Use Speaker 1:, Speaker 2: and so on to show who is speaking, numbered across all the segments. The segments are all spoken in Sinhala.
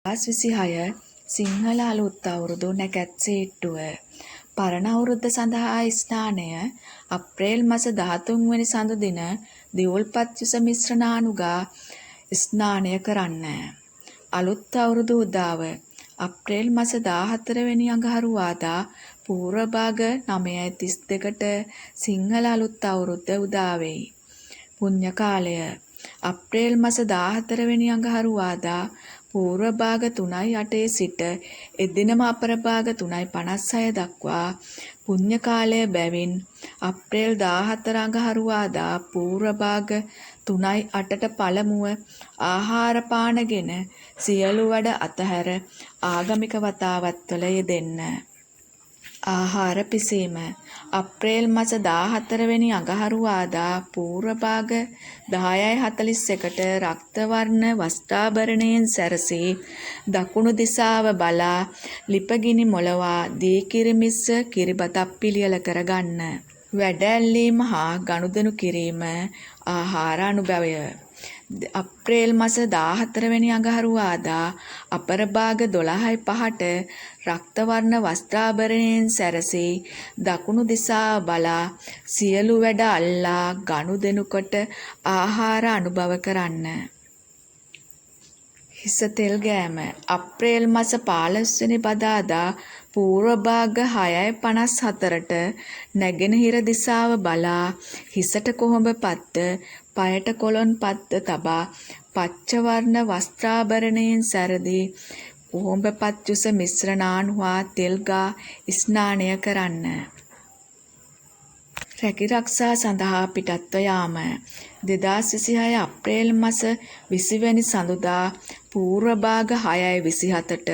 Speaker 1: 2026 සිංහල අලුත් අවුරුදු නැකැත්සීට්ටුව පරණ අවුරුද්ද සඳහා ස්නානය අප්‍රේල් මස 13 වෙනි සඳු දින දිවුල්පත්යුස මිශ්‍රණානුගා ස්නානය කරන්න. අලුත් අවුරුදු උදාව අප්‍රේල් මස 14 වෙනි අඟහරුවාදා පූර්ව භාග 9:32ට සිංහල අලුත් අවුරුද්ද උදා වෙයි. පුණ්‍ය කාලය අප්‍රේල් මස 14 වෙනි අඟහරුවාදා පූර්ව භාග 3:08 සිට එදිනම අපර භාග 3:56 දක්වා පුණ්‍ය කාලය බැවින් අප්‍රේල් 14 අඟහරුවාදා පූර්ව භාග 3:08ට පළමුව ආහාර පානගෙන සියලු වැඩ අතහැර ආගමික වතාවත්වල යෙදෙන්න. ආහාර පිසීම අප්‍රේල් මස 14 වෙනි අඟහරුවාදා පූර්ව භාග 10:41ට රක්ත වර්ණ වස්ත්‍රාභරණයෙන් සැරසී දකුණු දිසාව බලා ලිපගිනි මොලවා දී කිරිමිස්ස කිරිබතක් පිළියෙල කරගන්න. වැඩ ඇල්ලීම හා ගනුදෙනු කිරීම ආහාර අනුභවය අප්‍රේල් මස 14 වෙනි අඟහරුවාදා අපර භාග 12:05ට රක්ත වර්ණ වස්ත්‍රාභරණයෙන් සැරසී දකුණු දිසාව බලා සියලු වැඩ අල්ලා ගනුදෙනු කොට ආහාර අනුභව කරන්න. හිස තෙල් ගෑම අප්‍රේල් මස 15 වෙනි බදාදා පූර්ව භාග 6:54ට නැගෙනහිර දිසාව බලා හිසට කොහොඹ පත්ත පයට කොළොන් පත්ත තබා පච්ච වර්ණ වස්ත්‍රාභරණයෙන් සැරදී කොහොඹ පත්යුස මිශ්‍රණානුහා තෙල් ගා ස්නානය කරන්න. රැකිරක්ෂා සඳහා පිටත්ව යාම 2026 අප්‍රේල් මස 20 වෙනි සඳුදා පූර්ව භාග 6:27ට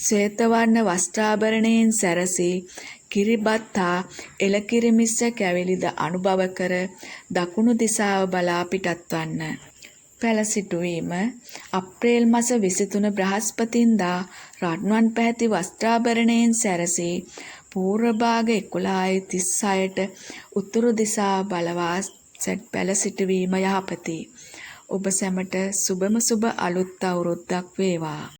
Speaker 1: ශ්වේත වර්ණ වස්ත්‍රාභරණයෙන් සැරසී කිරිබත් හා එළකිරිමිස්ස කැවිලිද අනුභව කර දකුණු දිසාව බලා පිටත්වන්න. පැළ සිටුවීම අප්‍රේල් මස 23 බ්‍රහස්පතින්දා රන්වන් පැහැති වස්ත්‍රාභරණයෙන් සැරසී පූර්ව භාග 11:36ට උතුරු දිසාව බලවා පැළ සිටුවීම යහපති. ඔබ සැමට සුබම සුබ අලුත් අවුරුද්දක් වේවා.